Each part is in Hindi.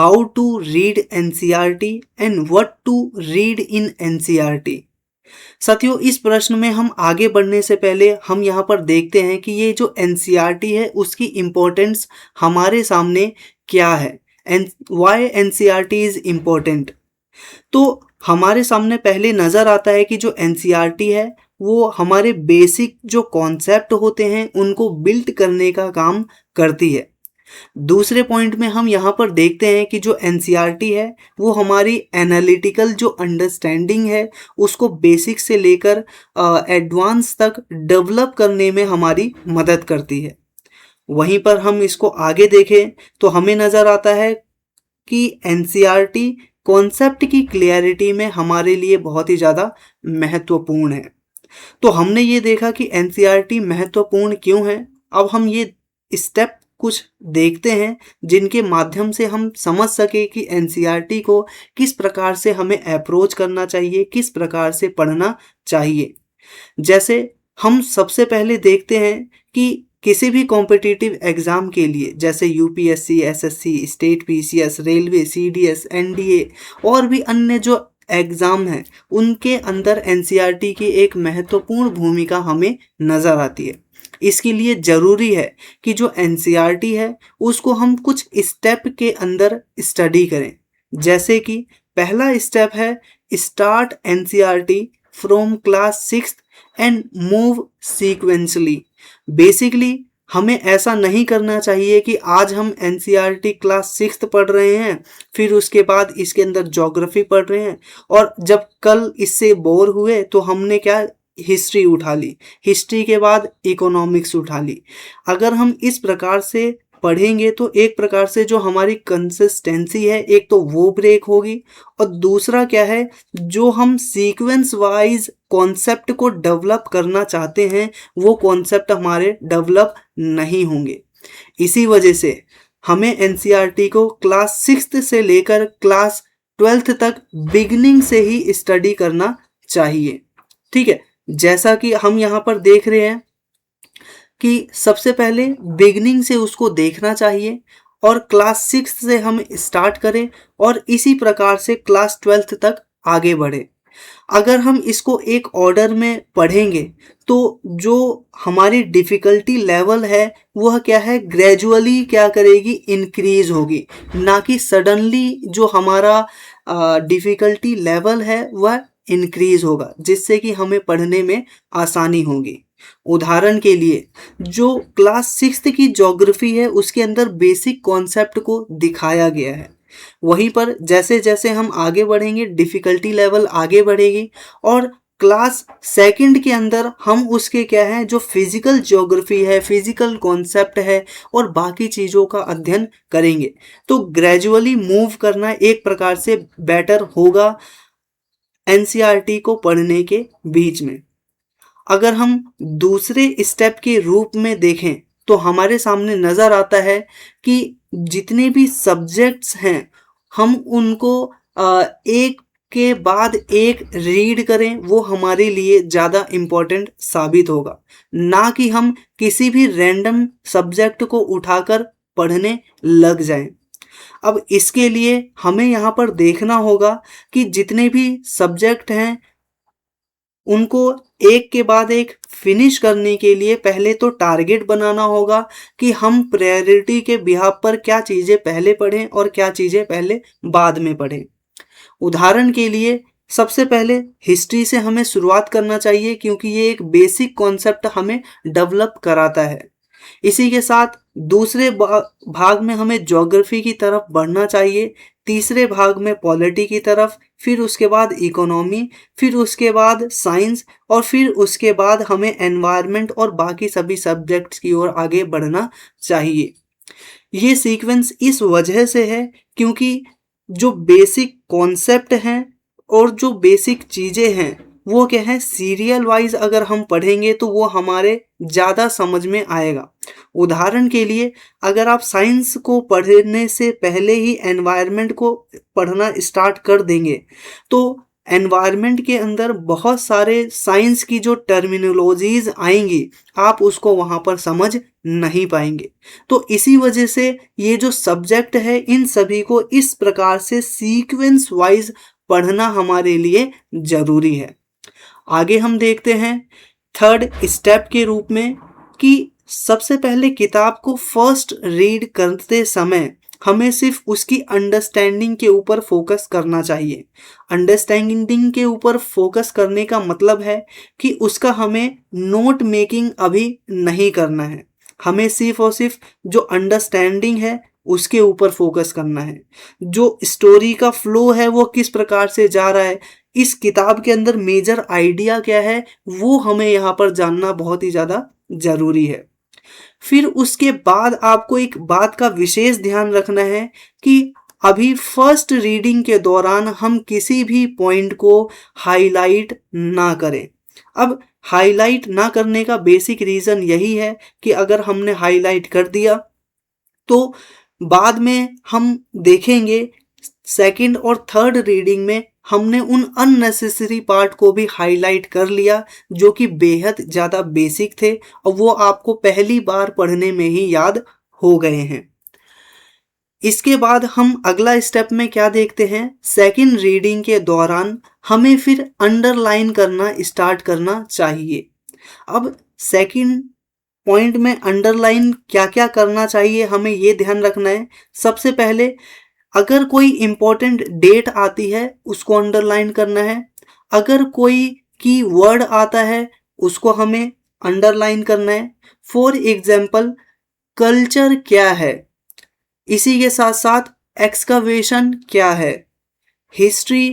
How to read NCERT and what to read in NCERT. साथियों, इस प्रश्न में हम आगे बढ़ने से पहले हम यहाँ पर देखते हैं कि ये जो एनसीईआरटी है उसकी इम्पोर्टेंस हमारे सामने क्या है and why NCERT is important. तो हमारे सामने पहले नज़र आता है कि जो एनसीईआरटी है वो हमारे बेसिक जो कॉन्सेप्ट होते हैं उनको बिल्ड करने का काम करती है। दूसरे पॉइंट में हम यहाँ पर देखते हैं कि जो एनसीईआरटी है वो हमारी एनालिटिकल जो अंडरस्टैंडिंग है उसको बेसिक से लेकर एडवांस तक डेवलप करने में हमारी मदद करती है। वहीं पर हम इसको आगे देखें तो हमें नज़र आता है कि एनसीईआरटी कॉन्सेप्ट की क्लियरिटी में हमारे लिए बहुत ही ज़्यादा महत्वपूर्ण है। तो हमने ये देखा कि एनसीईआरटी महत्वपूर्ण क्यों है। अब हम ये स्टेप कुछ देखते हैं जिनके माध्यम से हम समझ सके कि एनसीईआरटी को किस प्रकार से हमें अप्रोच करना चाहिए, किस प्रकार से पढ़ना चाहिए। जैसे हम सबसे पहले देखते हैं कि किसी भी कॉम्पिटिटिव एग्ज़ाम के लिए जैसे UPSC, SSC, state PCS, railway, CDS, NDA और भी अन्य जो एग्ज़ाम हैं उनके अंदर एनसीईआरटी की एक महत्वपूर्ण भूमिका हमें नज़र आती है। इसके लिए ज़रूरी है कि जो एनसीईआरटी है उसको हम कुछ स्टेप के अंदर स्टडी करें। जैसे कि पहला स्टेप है start NCERT from class 6th and move sequentially. Basically हमें ऐसा नहीं करना चाहिए कि आज हम एनसीईआरटी क्लास 6th पढ़ रहे हैं, फिर उसके बाद इसके अंदर ज्योग्राफी पढ़ रहे हैं और जब कल इससे बोर हुए तो हमने क्या हिस्ट्री उठा ली, हिस्ट्री के बाद इकोनॉमिक्स उठा ली। अगर हम इस प्रकार से पढ़ेंगे तो एक प्रकार से जो हमारी कंसिस्टेंसी है एक तो वो ब्रेक होगी और दूसरा क्या है, जो हम सीक्वेंस वाइज कॉन्सेप्ट को डेवलप करना चाहते हैं वो कॉन्सेप्ट हमारे डेवलप नहीं होंगे। इसी वजह से हमें एनसीईआरटी को क्लास 6th से लेकर क्लास 12th तक बिगिनिंग से ही स्टडी करना चाहिए। ठीक है, जैसा कि हम यहाँ पर देख रहे हैं कि सबसे पहले बिगनिंग से उसको देखना चाहिए और क्लास 6 से हम स्टार्ट करें और इसी प्रकार से क्लास 12th तक आगे बढ़े। अगर हम इसको एक ऑर्डर में पढ़ेंगे तो जो हमारी डिफ़िकल्टी लेवल है वह क्या है, ग्रेजुअली क्या करेगी, इंक्रीज होगी, ना कि सडनली जो हमारा डिफ़िकल्टी लेवल है वह इंक्रीज होगा, जिससे कि हमें पढ़ने में आसानी होगी। उदाहरण के लिए जो क्लास 6th की ज्योग्राफी है उसके अंदर बेसिक कॉन्सेप्ट को दिखाया गया है। वहीं पर जैसे जैसे हम आगे बढ़ेंगे डिफ़िकल्टी लेवल आगे बढ़ेगी और क्लास 2nd के अंदर हम उसके क्या है, जो फिज़िकल ज्योग्राफी है, फिज़िकल कॉन्सेप्ट है और बाकी चीज़ों का अध्ययन करेंगे। तो ग्रेजुअली मूव करना एक प्रकार से बेटर होगा एनसीईआरटी को पढ़ने के बीच में। अगर हम दूसरे स्टेप के रूप में देखें तो हमारे सामने नज़र आता है कि जितने भी सब्जेक्ट्स हैं हम उनको एक के बाद एक रीड करें, वो हमारे लिए ज़्यादा इम्पोर्टेंट साबित होगा, ना कि हम किसी भी रैंडम सब्जेक्ट को उठाकर पढ़ने लग जाएं। अब इसके लिए हमें यहाँ पर देखना होगा कि जितने भी सब्जेक्ट हैं उनको एक के बाद एक फिनिश करने के लिए पहले तो टारगेट बनाना होगा कि हम प्रायोरिटी के बिहाफ पर क्या चीज़ें पहले पढ़ें और क्या चीज़ें पहले बाद में पढ़ें। उदाहरण के लिए सबसे पहले हिस्ट्री से हमें शुरुआत करना चाहिए क्योंकि ये एक बेसिक कॉन्सेप्ट हमें डेवलप कराता है। इसी के साथ दूसरे भाग में हमें ज्योग्राफी की तरफ बढ़ना चाहिए, तीसरे भाग में पॉलिटी की तरफ, फिर उसके बाद इकोनॉमी, फिर उसके बाद साइंस और फिर उसके बाद हमें एनवायरनमेंट और बाकी सभी सब्जेक्ट्स की ओर आगे बढ़ना चाहिए। ये सीक्वेंस इस वजह से है क्योंकि जो बेसिक कॉन्सेप्ट हैं और जो बेसिक चीज़ें हैं वो क्या है, सीरियल वाइज अगर हम पढ़ेंगे तो वो हमारे ज़्यादा समझ में आएगा। उदाहरण के लिए अगर आप साइंस को पढ़ने से पहले ही एनवायरनमेंट को पढ़ना स्टार्ट कर देंगे तो एनवायरनमेंट के अंदर बहुत सारे साइंस की जो टर्मिनोलॉजीज आएंगी आप उसको वहाँ पर समझ नहीं पाएंगे। तो इसी वजह से ये जो सब्जेक्ट है इन सभी को इस प्रकार से सीक्वेंस वाइज पढ़ना हमारे लिए ज़रूरी है। आगे हम देखते हैं थर्ड स्टेप के रूप में कि सबसे पहले किताब को फर्स्ट रीड करते समय हमें सिर्फ उसकी अंडरस्टैंडिंग के ऊपर फोकस करना चाहिए। अंडरस्टैंडिंग के ऊपर फोकस करने का मतलब है कि उसका हमें नोट मेकिंग अभी नहीं करना है, हमें सिर्फ और सिर्फ जो अंडरस्टैंडिंग है उसके ऊपर फोकस करना है। जो स्टोरी का फ्लो है वो किस प्रकार से जा रहा है, इस किताब के अंदर मेजर आइडिया क्या है, वो हमें यहाँ पर जानना बहुत ही ज़्यादा ज़रूरी है। फिर उसके बाद आपको एक बात का विशेष ध्यान रखना है कि अभी फर्स्ट रीडिंग के दौरान हम किसी भी पॉइंट को हाईलाइट ना करें। अब हाईलाइट ना करने का बेसिक रीज़न यही है कि अगर हमने हाईलाइट कर दिया तो बाद में हम देखेंगे सेकंड और थर्ड रीडिंग में हमने उन अननेसेसरी पार्ट को भी हाईलाइट कर लिया जो कि बेहद ज़्यादा बेसिक थे और वो आपको पहली बार पढ़ने में ही याद हो गए हैं। इसके बाद हम अगला स्टेप में क्या देखते हैं, सेकंड रीडिंग के दौरान हमें फिर अंडरलाइन करना स्टार्ट करना चाहिए। अब सेकंड पॉइंट में अंडरलाइन क्या क्या करना चाहिए हमें ये ध्यान रखना है। सबसे पहले अगर कोई इम्पोर्टेंट डेट आती है उसको अंडरलाइन करना है, अगर कोई की वर्ड आता है उसको हमें अंडरलाइन करना है। फॉर एग्जाम्पल कल्चर क्या है, इसी के साथ साथ एक्सकवेशन क्या है, हिस्ट्री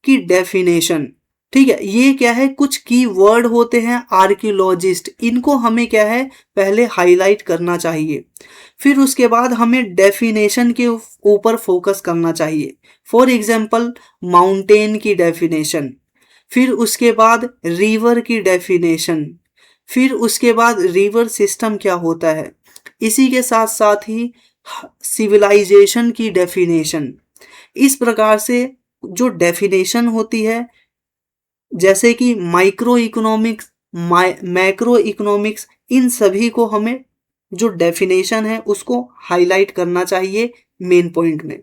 की डेफिनेशन, ठीक है, ये क्या है कुछ की वर्ड होते हैं, आर्कियोलॉजिस्ट, इनको हमें क्या है पहले हाईलाइट करना चाहिए। फिर उसके बाद हमें डेफिनेशन के ऊपर फोकस करना चाहिए। फॉर एग्जांपल माउंटेन की डेफिनेशन, फिर उसके बाद रिवर की डेफिनेशन, फिर उसके बाद रिवर सिस्टम क्या होता है, इसी के साथ साथ ही सिविलाइजेशन की डेफिनेशन। इस प्रकार से जो डेफिनेशन होती है जैसे कि माइक्रो इकोनॉमिक्स, मैक्रो इकोनॉमिक्स, इन सभी को हमें जो डेफिनेशन है उसको हाईलाइट करना चाहिए मेन पॉइंट में।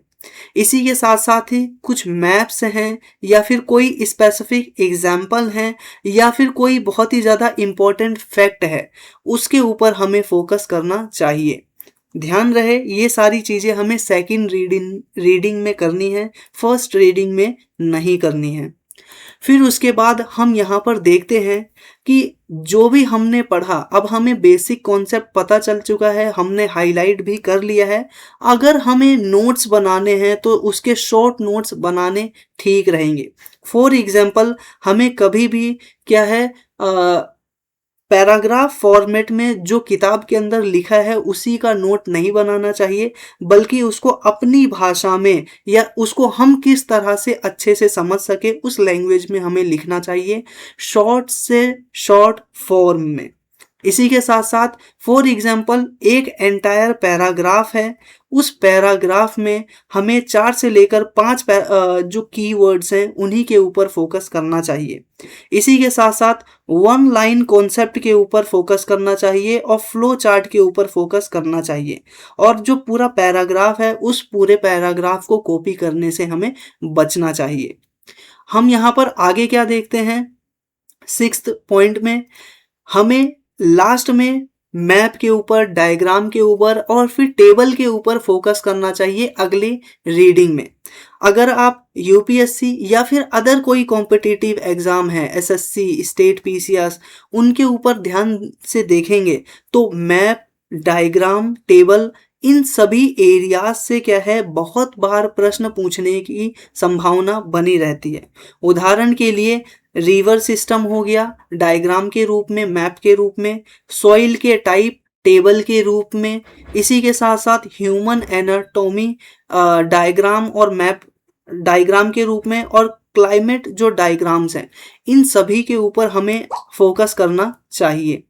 इसी के साथ साथ ही कुछ मैप्स हैं या फिर कोई स्पेसिफिक एग्जाम्पल हैं या फिर कोई बहुत ही ज़्यादा इम्पोर्टेंट फैक्ट है उसके ऊपर हमें फोकस करना चाहिए। ध्यान रहे ये सारी चीज़ें हमें सेकंड रीडिंग में करनी है, फर्स्ट रीडिंग में नहीं करनी है। फिर उसके बाद हम यहाँ पर देखते हैं कि जो भी हमने पढ़ा अब हमें बेसिक कॉन्सेप्ट पता चल चुका है, हमने हाईलाइट भी कर लिया है। अगर हमें नोट्स बनाने हैं तो उसके शॉर्ट नोट्स बनाने ठीक रहेंगे। फॉर एग्जांपल हमें कभी भी क्या है पैराग्राफ फॉर्मेट में जो किताब के अंदर लिखा है उसी का नोट नहीं बनाना चाहिए, बल्कि उसको अपनी भाषा में या उसको हम किस तरह से अच्छे से समझ सके उस लैंग्वेज में हमें लिखना चाहिए, शॉर्ट से शॉर्ट फॉर्म में। इसी के साथ साथ फॉर एग्जांपल एक एंटायर पैराग्राफ है, उस पैराग्राफ में हमें 4 से लेकर 5 जो कीवर्ड्स हैं उन्हीं के ऊपर फोकस करना चाहिए। इसी के साथ साथ वन लाइन कॉन्सेप्ट के ऊपर फोकस करना चाहिए और फ्लो चार्ट के ऊपर फोकस करना चाहिए। और जो पूरा पैराग्राफ है उस पूरे पैराग्राफ को कॉपी करने से हमें बचना चाहिए। हम यहाँ पर आगे क्या देखते हैं, सिक्स्थ पॉइंट में हमें लास्ट में मैप के ऊपर, डायग्राम के ऊपर और फिर टेबल के ऊपर फोकस करना चाहिए अगली रीडिंग में। अगर आप यूपीएससी या फिर अदर कोई कॉम्पिटिटिव एग्जाम है, एसएससी, स्टेट पीसीएस, उनके ऊपर ध्यान से देखेंगे तो मैप, डायग्राम, टेबल, इन सभी एरियाज से क्या है बहुत बार प्रश्न पूछने की संभावना बनी रहती है। उदाहरण के लिए रिवर सिस्टम हो गया डायग्राम के रूप में, मैप के रूप में, सॉइल के टाइप टेबल के रूप में, इसी के साथ साथ ह्यूमन एनाटॉमी डायग्राम और मैप डायग्राम के रूप में, और क्लाइमेट जो डायग्राम्स हैं इन सभी के ऊपर हमें फोकस करना चाहिए।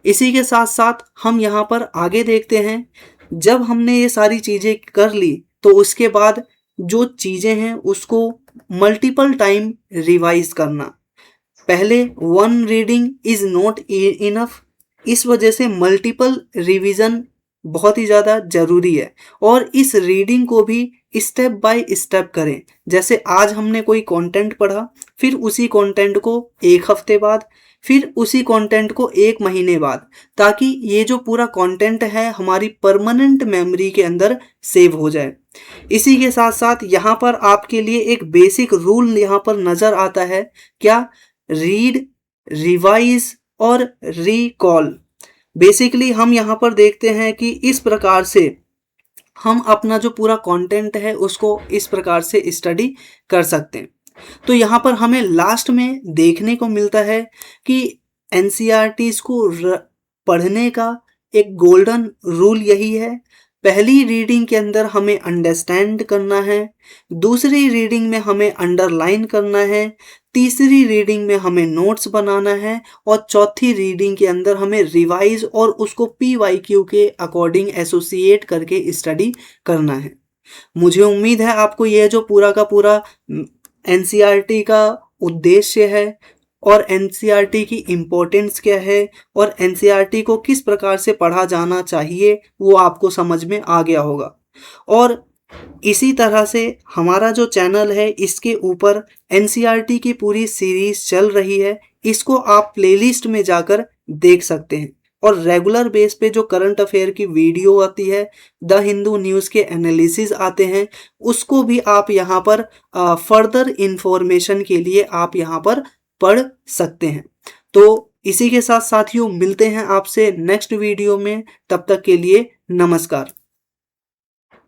इसी के साथ साथ हम यहाँ पर आगे देखते हैं, जब हमने ये सारी चीज़ें कर ली तो उसके बाद जो चीज़ें हैं उसको मल्टीपल टाइम रिवाइज करना। पहले one reading is not enough, इस वजह से मल्टीपल रिवीजन बहुत ही ज़्यादा ज़रूरी है। और इस रीडिंग को भी स्टेप बाय स्टेप करें। जैसे आज हमने कोई कंटेंट पढ़ा, फिर उसी कंटेंट को एक हफ्ते बाद, फिर उसी कंटेंट को एक महीने बाद, ताकि ये जो पूरा कंटेंट है हमारी परमानेंट मेमोरी के अंदर सेव हो जाए। इसी के साथ साथ यहाँ पर आपके लिए एक बेसिक रूल यहाँ पर नज़र आता है, क्या? रीड, रिवाइज और रिकॉल। बेसिकली हम यहाँ पर देखते हैं कि इस प्रकार से हम अपना जो पूरा कंटेंट है उसको इस प्रकार से स्टडी कर सकते हैं। तो यहाँ पर हमें लास्ट में देखने को मिलता है कि एनसीईआरटीज़ को पढ़ने का एक गोल्डन रूल यही है। पहली रीडिंग के अंदर हमें अंडरस्टैंड करना है, दूसरी रीडिंग में हमें अंडरलाइन करना है, तीसरी रीडिंग में हमें नोट्स बनाना है और चौथी रीडिंग के अंदर हमें रिवाइज और उसको PYQ के अकॉर्डिंग एसोसिएट करके स्टडी करना है। मुझे उम्मीद है आपको यह जो पूरा का पूरा एनसीईआरटी का उद्देश्य है और एनसीईआरटी की इम्पोर्टेंस क्या है और एनसीईआरटी को किस प्रकार से पढ़ा जाना चाहिए वो आपको समझ में आ गया होगा। और इसी तरह से हमारा जो चैनल है इसके ऊपर एनसीईआरटी की पूरी सीरीज चल रही है, इसको आप प्लेलिस्ट में जाकर देख सकते हैं। और रेगुलर बेस पे जो करंट अफेयर की वीडियो आती है, द हिंदू न्यूज़ के एनालिसिस आते हैं, उसको भी आप यहाँ पर फर्दर इंफॉर्मेशन के लिए आप यहाँ पर पढ़ सकते हैं। तो इसी के साथ साथियों मिलते हैं आपसे नेक्स्ट वीडियो में, तब तक के लिए नमस्कार।